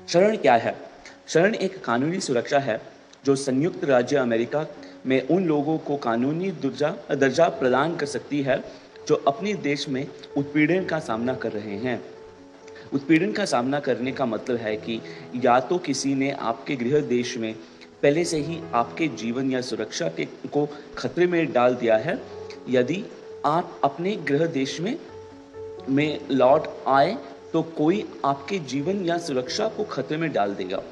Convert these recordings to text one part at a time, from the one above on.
शरण क्या है? शरण एक कानूनी सुरक्षा है जो संयुक्त राज्य अमेरिका में उन लोगों को कानूनी दर्जा प्रदान कर सकती है जो अपने देश में उत्पीड़न का सामना कर रहे हैं। उत्पीड़न का सामना करने का मतलब है कि या तो किसी ने आपके गृह देश में पहले से ही आपके जीवन या सुरक्षा को खतरे में डाल दिया है। यदि आप अपने गृह देश में लौट आए तो कोई आपके जीवन या सुरक्षा को खतरे में डाल देगा।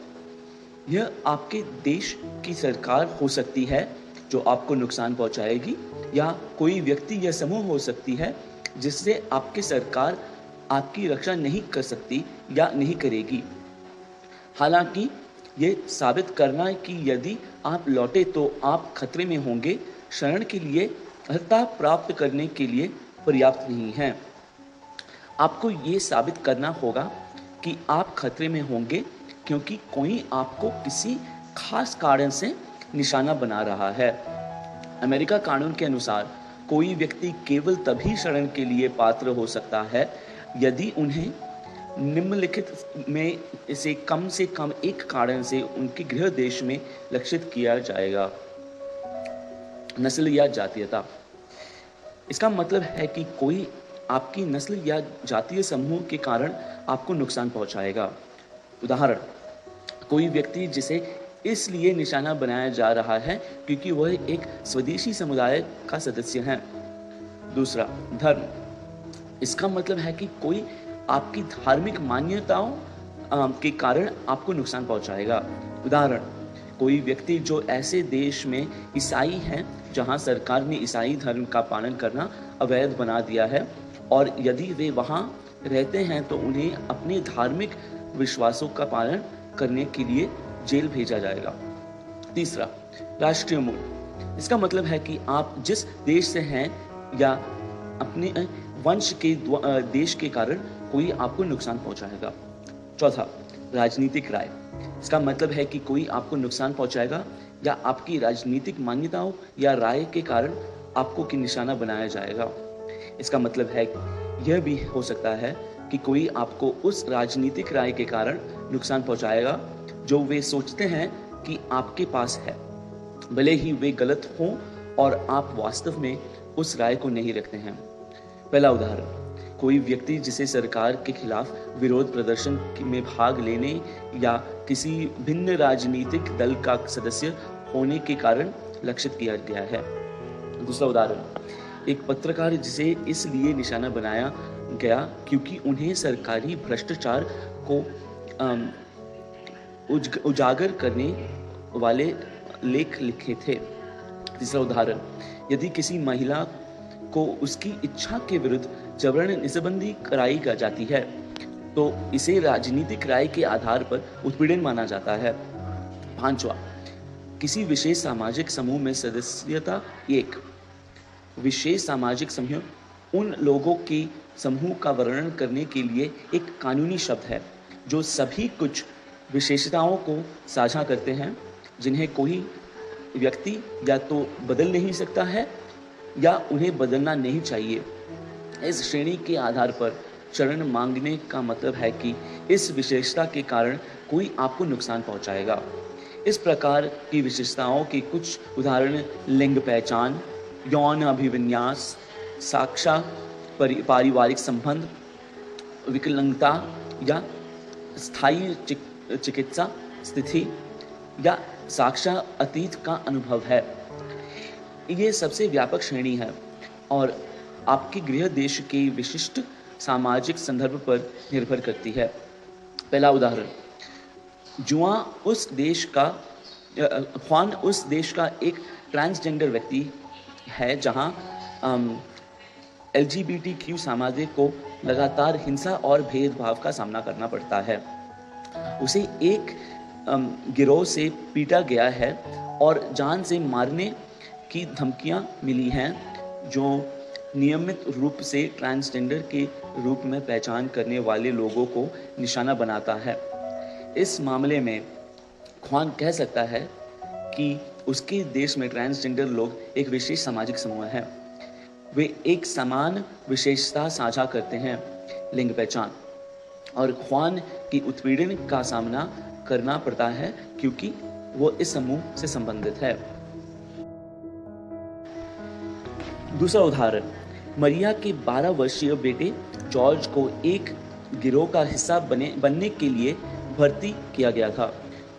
यह आपके देश की सरकार हो सकती है जो आपको नुकसान पहुंचाएगी, या कोई व्यक्ति या समूह हो सकती है जिससे आपकी सरकार आपकी रक्षा नहीं कर सकती या नहीं करेगी। हालांकि ये साबित करना कि यदि आप लौटे तो आप खतरे में होंगे, शरण के लिए अर्हता प्राप्त करने के लिए पर्याप्त नहीं है। आपको ये साबित करना होगा कि आप खतरे में होंगे क्योंकि कोई आपको किसी खास कारण से निशाना बना रहा है। अमेरिका कानून के अनुसार कोई व्यक्ति केवल तभी शरण के लिए पात्र हो सकता है यदि उन्हें निम्नलिखित में से कम एक कारण से उनके गृह देश में लक्षित किया जाएगा। नस्ल या जातीयता। इसका मतलब है कि कोई आपकी नस्ल या जातीय समूह के कारण आपको नुकसान पहुंचाएगा। उदाहरण, कोई व्यक्ति जिसे इसलिए निशाना बनाया जा रहा है क्योंकि वह एक स्वदेशी समुदाय का सदस्य है। दूसरा, धर्म। इसका मतलब है कि कोई आपकी धार्मिक मान्यताओं के कारण आपको नुकसान पहुंचाएगा। उदाहरण, कोई व्यक्ति जो ऐसे देश में ईसाई हैं जहां सरकार ने ईसाई धर्म का पालन करना अवैध बना दिया है, और यदि वे वहां रहते हैं तो उन्हें अपने धार्मिक विश्वासों का पालन करने के लिए जेल भेजा जाएगा। तीसरा, राष्ट्रीय मूल। इसका मतलब है कि आप जिस देश से हैं या अपने वंश के देश के कारण कोई आपको नुकसान पहुंचाएगा। चौथा, राजनीतिक राय। इसका मतलब है कि कोई आपको नुकसान पहुंचाएगा या आपकी राजनीतिक मान्यताओं या राय के कारण आपको की निशाना बनाया जाएगा। इसका मतलब है यह भी हो सकता है कि कोई आपको उस राजनीतिक राय के कारण नुकसान पहुंचाएगा जो वे सोचते हैं कि आपके पास है, भले ही वे गलत हों और आप वास्तव में उस राय को नहीं रखते हैं। पहला उदाहरण, कोई व्यक्ति जिसे सरकार के खिलाफ विरोध प्रदर्शन में भाग लेने या किसी भिन्न राजनीतिक दल का सदस्य होने के कारण लक्षित किया गया है। दूसरा उदाहरण, एक पत्रकार जिसे इसलिए निशाना बनाया गया क्योंकि उन्हें सरकारी भ्रष्टाचार को उजागर करने वाले लेख लिखे थे। तीसरा उदाहरण, यदि किसी महिला को उसकी इच्छा के विरुद्ध जबरन नसबंदी कराई जाती है तो इसे राजनीतिक राय के आधार पर उत्पीड़न माना जाता है। पांचवा, किसी विशेष सामाजिक समूह में सदस्यता। एक विशेष सामाजिक समूह उन लोगों के समूह का वर्णन करने के लिए एक कानूनी शब्द है जो सभी कुछ विशेषताओं को साझा करते हैं जिन्हें कोई व्यक्ति या तो बदल नहीं सकता है या उन्हें बदलना नहीं चाहिए। इस श्रेणी के आधार पर शरण मांगने का मतलब है कि इस विशेषता के कारण कोई आपको नुकसान पहुंचाएगा। इस प्रकार की विशेषताओं के कुछ उदाहरण लिंग पहचान, यौन अभिविन्यास, साक्षा पारिवारिक संबंध, विकलांगता या स्थायी चिकित्सा स्थिति या साक्षा अतीत का अनुभव है। ये सबसे व्यापक श्रेणी है और आपके गृह देश के विशिष्ट सामाजिक संदर्भ पर निर्भर करती है। पहला उदाहरण, जुआन उस देश का एक ट्रांसजेंडर व्यक्ति है जहां LGBTQ समाज को लगातार हिंसा और भेदभाव का सामना करना पड़ता है। उसे एक गिरोह से पीटा गया है और जान से मारने की धमकियां मिली हैं जो नियमित रूप से ट्रांसजेंडर के रूप में पहचान करने वाले लोगों को निशाना बनाता है। इस मामले में ख्वान कह सकता है कि उसके देश में ट्रांसजेंडर लोग एक विशेष सामाजिक समूह है। वे एक समान विशेषता साझा करते हैं, लिंग पहचान। और ख्वान की उत्पीड़न का सामना करना पड़ता है क्योंकि वो इस समूह से संबंधित है। दूसरा उदाहरण, मरिया के 12 वर्षीय बेटे जॉर्ज को एक गिरोह का हिस्सा बनने के लिए भर्ती किया गया था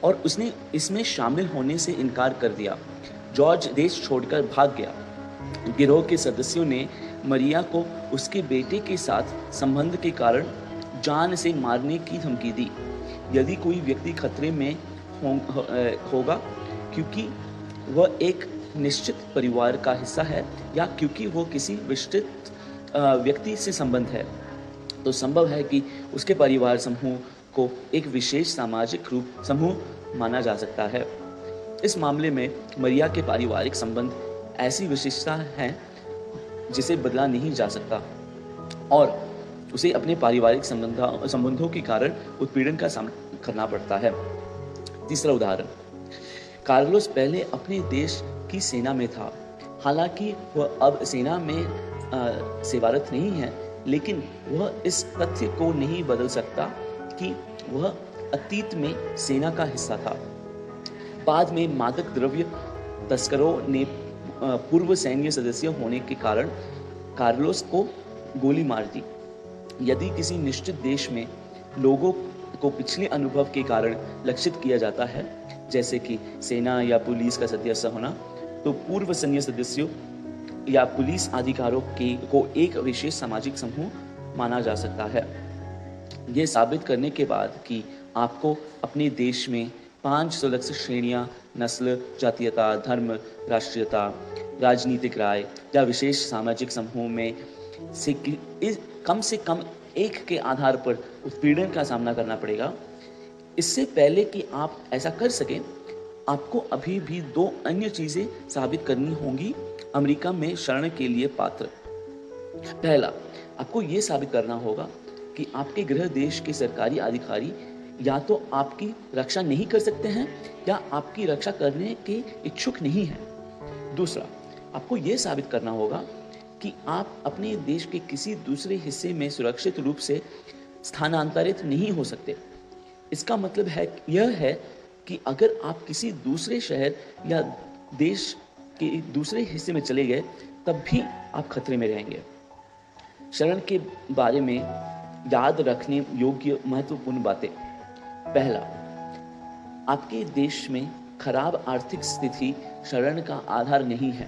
और उसने इसमें शामिल होने से इनकार कर दिया। जॉर्ज देश छोड़कर भाग गया। गिरोह के सदस्यों ने मरिया को उसके बेटे के साथ संबंध के कारण जान से मारने की धमकी दी। यदि कोई व्यक्ति खतरे में होगा क्योंकि वह एक निश्चित परिवार का हिस्सा है या क्योंकि वो किसी विशिष्ट व्यक्ति से संबंध है, तो संभव है कि उसके परिवार समूह को एक विशेष सामाजिक रूप समूह माना जा सकता है। इस मामले में मरिया के पारिवारिक संबंध ऐसी विशेषता है जिसे बदला नहीं जा सकता और उसे अपने पारिवारिक संबंधों के कारण उत्पीड़न का सामना करना पड़ता है। तीसरा उदाहरण, कार्लोस पहले अपने देश की सेना में था। हालांकि वह अब सेना में सेवारत नहीं है, लेकिन वह इस तथ्य को नहीं बदल सकता कि वह अतीत में सेना का हिस्सा था। बाद में मादक द्रव्य तस्करों ने पूर्व सैन्य सदस्य होने के कारण कार्लोस को गोली मार दी। यदि किसी निश्चित देश में लोगों को पिछले अनुभव के कारण लक्षित किया जाता है, जैसे कि सेना या पुलिस का सदस्य होना, तो पूर्व सैन्य सदस्यों या पुलिस अधिकारियों को एक विशेष सामाजिक समूह माना जा सकता है। यह साबित करने के बाद कि आपको अपने देश में 5 सुलक्षित श्रेणियां नस्ल, जातीयता, धर्म, राष्ट्रीयता, राजनीतिक राय या विशेष सामाजिक समूह में से कम एक के आधार पर उत्पीड़न का सामना करना पड़ेगा। इससे पहले कि आप ऐसा कर सकें, आपको अभी भी 2 अन्य चीजें साबित करनी होंगी अमेरिका में शरण के लिए पात्र। पहला, आपको यह साबित करना होगा कि आपके गृह देश के सरकारी अधिकारी या तो आपकी रक्षा नहीं कर सकते हैं या आपकी रक्षा करने के इच्छुक नहीं हैं। दूसरा, आपको यह साबित करना होगा कि आप अपने देश के किसी दूसरे हिस्से में सुरक्षित रूप से स्थानांतरित नहीं हो सकते। इसका मतलब यह है कि अगर आप किसी दूसरे शहर या देश के दूसरे हिस्से में चले गए, तब भी आप खतरे में रहेंगे। शरण के बारे में याद रखने योग्य महत्वपूर्ण बातें। पहला, आपके देश में खराब आर्थिक स्थिति शरण का आधार नहीं है।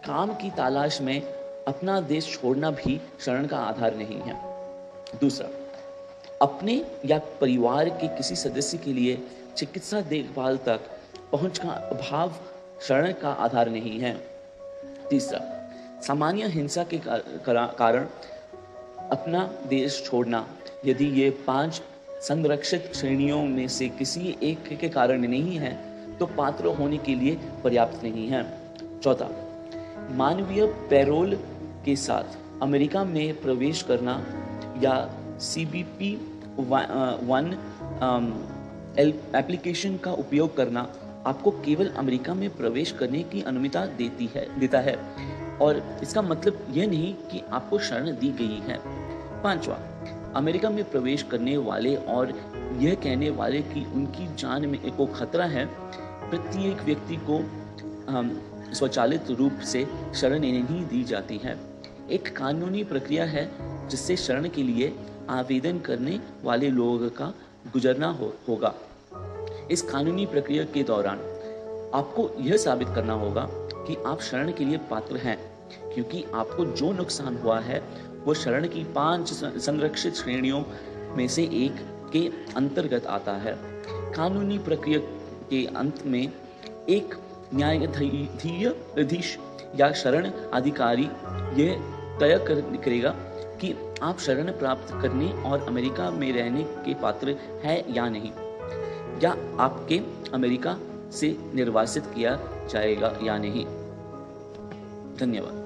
काम की तलाश में अपना देश छोड़ना भी शरण का आधार नहीं है। दूसरा, अपने या परिवार के किसी सदस्य के लिए चिकित्सा देखभाल तक पहुंच का अभाव शरण का आधार नहीं है। तीसरा, सामान्य हिंसा के कारण अपना देश छोड़ना, यदि ये 5 संरक्षित श्रेणियों में से किसी एक के कारण नहीं है, तो पात्र होने के लिए पर्याप्त नहीं है। चौथा, मानवीय पैरोल के साथ अमेरिका में प्रवेश करना या CBP 1 एप्लीकेशन का उपयोग करना आपको केवल अमेरिका में प्रवेश करने की अनुमति देता है और इसका मतलब यह नहीं कि आपको शरण दी गई है। पांचवा, अमेरिका में प्रवेश करने वाले और यह कहने वाले कि उनकी जान में को खतरा है, प्रत्येक व्यक्ति को स्वचालित रूप से शरण नहीं दी जाती है। एक कानूनी प्रक्रिया है जिससे शरण के लिए आवेदन करने वाले लोगों का गुजरना होगा। इस कानूनी प्रक्रिया के दौरान आपको यह साबित करना होगा कि आप शरण के लिए पात्र हैं, क्योंकि आपको जो नुकसान हुआ है वो शरण की 5 संरक्षित श्रेणियों में से एक के अंतर्गत आता है। कानूनी प्रक्रिया के अंत में एक न्यायाधीश या शरण अधिकारी यह तय करेगा कि आप शरण प्राप्त करने और अमेरिका में रहने के पात्र हैं या नहीं, या आपके अमेरिका से निर्वासित किया जाएगा या नहीं। धन्यवाद।